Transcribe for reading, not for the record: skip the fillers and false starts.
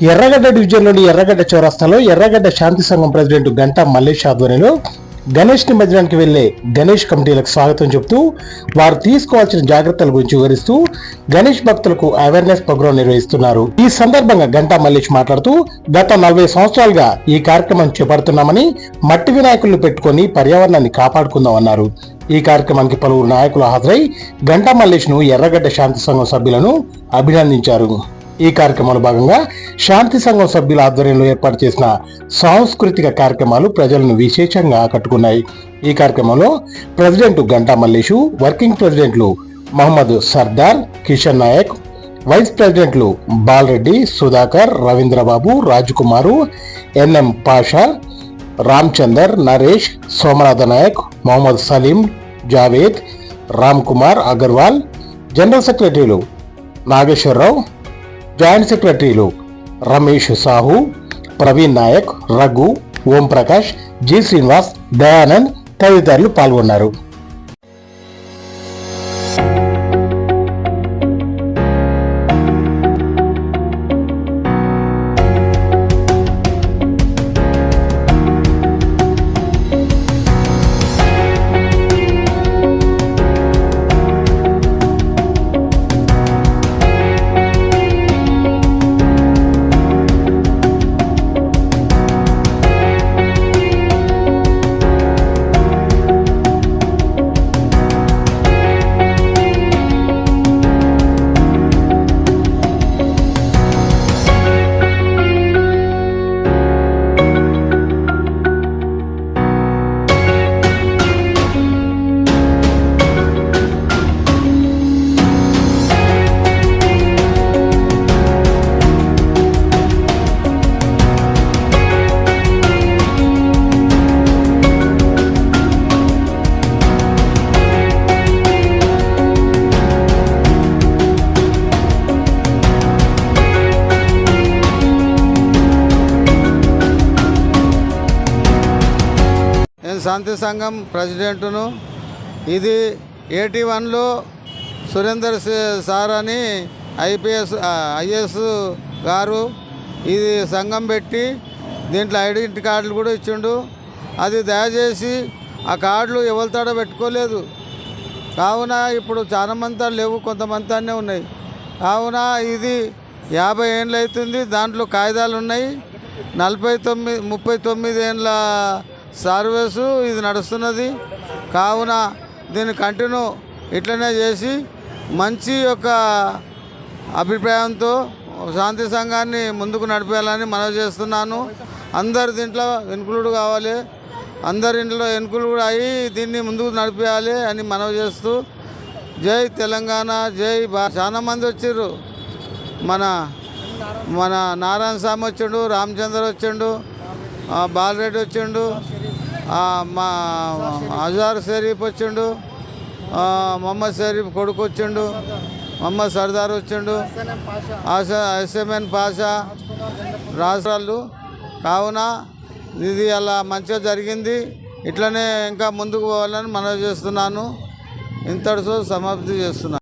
ఎర్రగడ్డ డివిజన్లోని ఎర్రగడ్డ చౌరస్తాలో ఎర్రగడ్డ శాంతి సంఘం ప్రెసిడెంట్ గంటా మల్లేష్ ఆధ్వర్యంలో గణేష్ నిమజ్జనానికి వెళ్లే గణేష్ కమిటీలకు స్వాగతం చెబుతూ వారు తీసుకోవాల్సిన జాగ్రత్తల గురించి వివరిస్తూ గణేష్ భక్తులకు అవేర్నెస్ ప్రోగ్రాం నిర్వహిస్తున్నారు. ఈ సందర్భంగా గంటా మల్లేష్ మాట్లాడుతూ గత 40 సంవత్సరాలుగా ఈ కార్యక్రమం చేపడుతున్నామని, మట్టి వినాయకులను పెట్టుకుని పర్యావరణాన్ని కాపాడుకుందామన్నారు. ఈ కార్యక్రమానికి పలువురు నాయకులు హాజరై గంటా మల్లేష్ ను ఎర్రగడ్డ శాంతి సంఘం సభ్యులను అభినందించారు. ఈ కార్యక్రమంలో భాగంగా శాంతి సంఘం సభ్యుల ఆధ్వర్యంలో ఏర్పాటు చేసిన సాంస్కృతిక కార్యక్రమాలు ప్రజలను విశేషంగా ఆకట్టుకున్నాయి. ఈ కార్యక్రమంలో ప్రెసిడెంట్ గంటా మల్లేషు, వర్కింగ్ ప్రెసిడెంట్లు మహమ్మద్ సర్దార్, కిషన్ నాయక్, వైస్ ప్రెసిడెంట్లు బాలరెడ్డి, సుధాకర్, రవీంద్రబాబు, రాజకుమారు, ఎన్ఎం పాషా, రామచందర్, నరేష్, సోమనాథ నాయక్, మొహమ్మద్ సలీం, జావేద్, రామ్ కుమార్ అగర్వాల్, జనరల్ సెక్రటరీలు నాగేశ్వరరావు, జాయింట్ సెక్రటరీలు రమేష్ సాహు, ప్రవీణ్ నాయక్, రఘు, ఓం ప్రకాష్, జి శ్రీనివాస్, దయానంద్ తదితరులు పాల్గొన్నారు. శాంతి సంఘం ప్రెసిడెంట్ను. ఇది 81లో సురేందర్ సార్ అని ఐఏఎస్ గారు ఇది సంఘం పెట్టి దీంట్లో ఐడెంటిటీ కార్డులు కూడా ఇచ్చిండు. అది దయచేసి ఆ కార్డులు ఎవరితాడో పెట్టుకోలేదు. కావున ఇప్పుడు చాలా మంది లేవు, కొంతమంది ఉన్నాయి. కావున ఇది 50 ఏళ్ళు అవుతుంది. దాంట్లో కాగితాలు ఉన్నాయి. 39 ఏళ్ళ సర్వీసు ఇది నడుస్తున్నది. కావున దీన్ని కంటిన్యూ ఇట్లనే చేసి మంచి యొక్క అభిప్రాయంతో శాంతి సంఘాన్ని ముందుకు నడిపేయాలని మనవి చేస్తున్నాను. అందరు దీంట్లో ఇన్క్లూడ్ కావాలి, అందరి ఇంట్లో ఇన్క్లూడ్ అయ్యి దీన్ని ముందుకు నడిపేయాలి అని మనవి చేస్తూ జై తెలంగాణ, జై చాలా మంది వచ్చారు. మన నారాయణ స్వామి వచ్చిండు, రామచంద్ర వచ్చిండు, బాలరెడ్డి వచ్చిండు, మా అజార్ షరీఫ్ వచ్చిండు, మొహమ్మద్ షరీఫ్ కొడుకు వచ్చిండు, మొహమ్మద్ సర్దార్ వచ్చిండు, ఎస్ఎంఎన్ పాషా రాష్ట్రాలు. కావున ఇది అలా మంచిగా జరిగింది. ఇట్లనే ఇంకా ముందుకు పోవాలని మనవి చేస్తున్నాను. ఇంతటితో సమాప్తి చేస్తున్నాను.